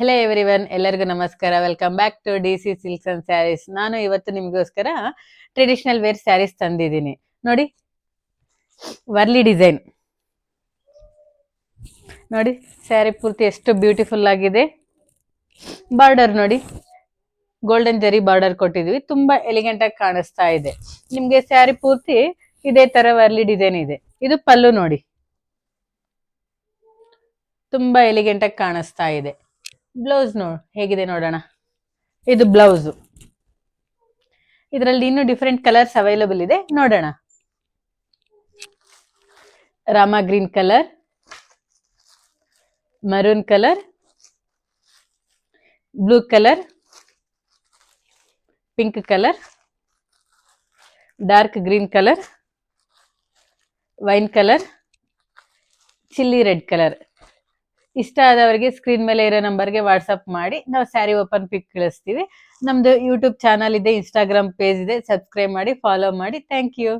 Hello everyone, ಎಲ್ಲರಿಗೂ ನಮಸ್ಕಾರ. Welcome back to DC silks and sarees. ನಾನು ಇವತ್ತು ನಿಮಗೋಸ್ಕರ ಟ್ರೆಡಿಷನಲ್ ವೇರ್ ಸ್ಯಾರೀಸ್ ತಂದಿದ್ದೀನಿ. ನೋಡಿ, ವರ್ಲಿ ಡಿಸೈನ್ ನೋಡಿ. ಸ್ಯಾರಿ ಪೂರ್ತಿ ಎಷ್ಟು ಬ್ಯೂಟಿಫುಲ್ ಆಗಿದೆ. ಬಾರ್ಡರ್ ನೋಡಿ, ಗೋಲ್ಡನ್ ಜರಿ ಬಾರ್ಡರ್ ಕೊಟ್ಟಿದ್ವಿ. ತುಂಬಾ ಎಲಿಗೆಂಟ್ ಆಗಿ ಕಾಣಿಸ್ತಾ ಇದೆ. ನಿಮ್ಗೆ ಸ್ಯಾರಿ ಪೂರ್ತಿ ಇದೇ ತರ ವರ್ಲಿ ಡಿಸೈನ್ ಇದೆ. ಇದು ಪಲ್ಲು ನೋಡಿ, ತುಂಬಾ ಎಲಿಗೆಂಟ್ ಆಗಿ ಕಾಣಿಸ್ತಾ ಇದೆ. ಬ್ಲೌಸ್ ಹೇಗಿದೆ ನೋಡೋಣ. ಇದು ಬ್ಲೌಸ್. ಇದರಲ್ಲಿ ಇನ್ನೂ ಡಿಫ್ರೆಂಟ್ ಕಲರ್ಸ್ ಅವೈಲಬಲ್ ಇದೆ, ನೋಡೋಣ. Rama green colour, maroon colour, blue colour, pink colour, dark green colour, wine colour, chilli red colour. ಇಷ್ಟ ಆದವರಿಗೆ ಸ್ಕ್ರೀನ್ ಮೇಲೆ ಇರೋ ನಂಬರ್ಗೆ ವಾಟ್ಸಪ್ ಮಾಡಿ ನಾವು ಸ್ಯಾರಿ ಓಪನ್ ಪಿಕ್ ಕಳಿಸ್ತೀವಿ. ನಮ್ದು ಯೂಟ್ಯೂಬ್ ಚಾನಲ್ ಇದೆ, ಇನ್ಸ್ಟಾಗ್ರಾಮ್ ಪೇಜ್ ಇದೆ. ಸಬ್ಸ್ಕ್ರೈಬ್ ಮಾಡಿ, ಫಾಲೋ ಮಾಡಿ. Thank you.